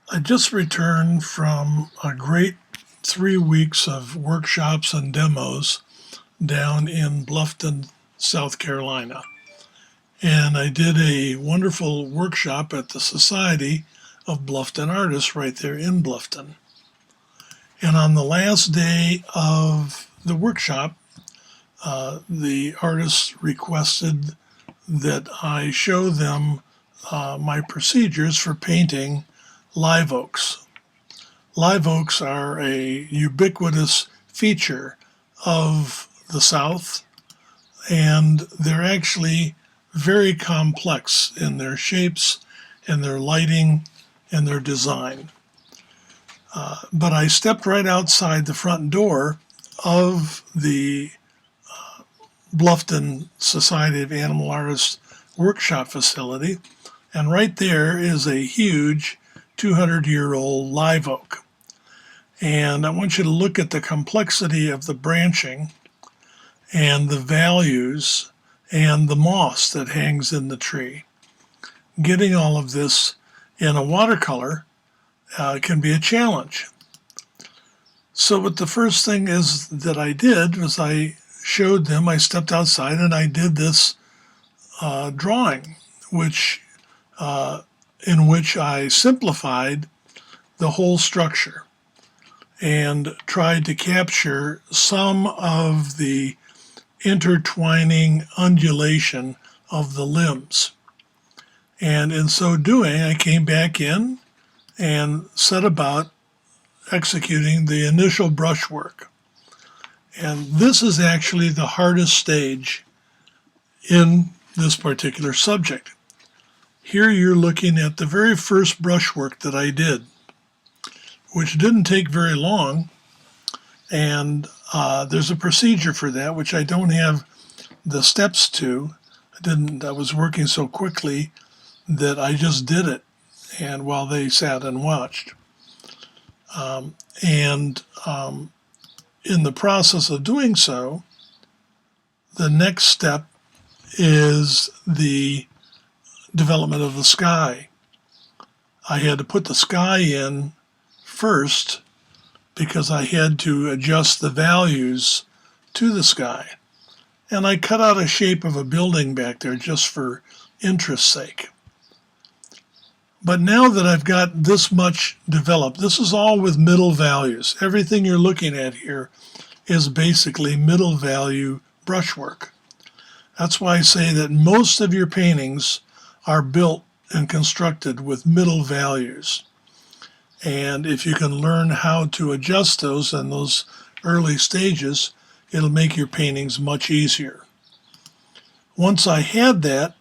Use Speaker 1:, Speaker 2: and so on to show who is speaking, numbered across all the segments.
Speaker 1: I just returned from a great 3 weeks of workshops and demos down in Bluffton, South Carolina. And I did a wonderful workshop at the Society of Bluffton Artists right there in Bluffton. And on the last day of the workshop, the artists requested that I show them my procedures for painting live oaks. Live oaks are a ubiquitous feature of the South, and they're actually very complex in their shapes and their lighting and their design. But I stepped right outside the front door of the Bluffton Society of Animal Artists workshop facility, and right there is a huge 200-year-old live oak. And I want you to look at the complexity of the branching and the values and the moss that hangs in the tree. Getting all of this in a watercolor can be a challenge. So what the first thing is that I did was I showed them, I stepped outside and I did this drawing, in which I simplified the whole structure and tried to capture some of the intertwining undulation of the limbs. And in so doing, I came back in and set about executing the initial brushwork. And this is actually the hardest stage in this particular subject. Here you're looking at the very first brushwork that I did, which didn't take very long, and there's a procedure for that, which I don't have the steps to. I was working so quickly that I just did it, and while they sat and watched. In the process of doing so, the next step is the development of the sky. I had to put the sky in first because I had to adjust the values to the sky. And I cut out a shape of a building back there just for interest's sake. But now that I've got this much developed, this is all with middle values. Everything you're looking at here is basically middle value brushwork. That's why I say that most of your paintings are built and constructed with middle values. And if you can learn how to adjust those in those early stages, it'll make your paintings much easier. Once I had that,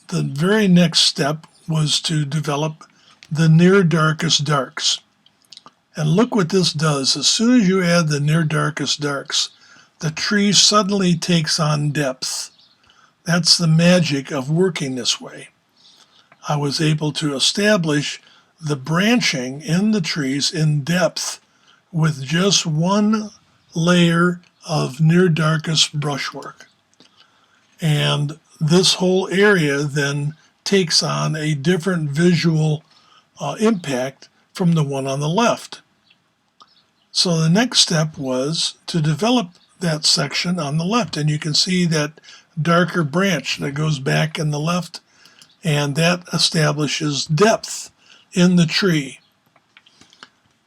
Speaker 1: the very next step was to develop the near darkest darks. And look what this does. As soon as you add the near darkest darks, the tree suddenly takes on depth. That's the magic of working this way. I was able to establish the branching in the trees in depth with just one layer of near darkest brushwork. And this whole area then takes on a different visual impact from the one on the left. So the next step was to develop that section on the left, and you can see that darker branch that goes back in the left, and that establishes depth in the tree.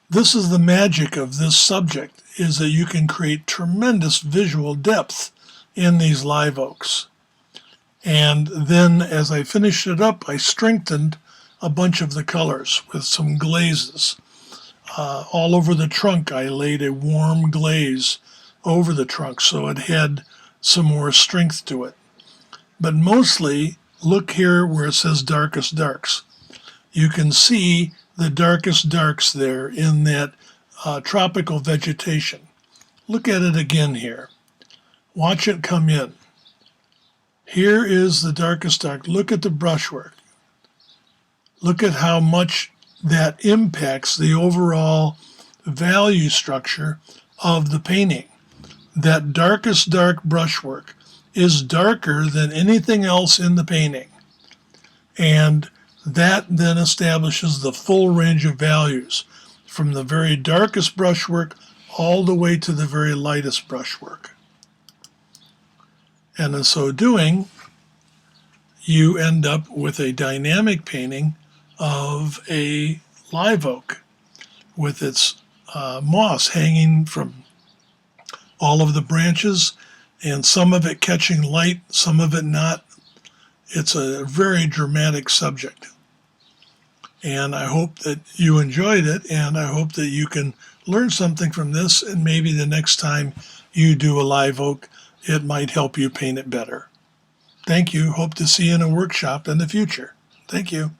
Speaker 1: This is the magic of this subject, is that you can create tremendous visual depth in these live oaks. And then as I finished it up, I strengthened a bunch of the colors with some glazes. All over the trunk, I laid a warm glaze over the trunk so it had some more strength to it. But mostly, look here where it says darkest darks. You can see the darkest darks there in that tropical vegetation. Look at it again here. Watch it come in. Here is the darkest dark. Look at the brushwork. Look at how much that impacts the overall value structure of the painting. That darkest dark brushwork is darker than anything else in the painting. And That then establishes the full range of values, from the very darkest brushwork all the way to the very lightest brushwork. And in so doing, you end up with a dynamic painting of a live oak with its moss hanging from all of the branches, and some of it catching light, some of it not. It's a very dramatic subject. And I hope that you enjoyed it, and I hope that you can learn something from this, and maybe the next time you do a live oak, it might help you paint it better. Thank you. Hope to see you in a workshop in the future. Thank you.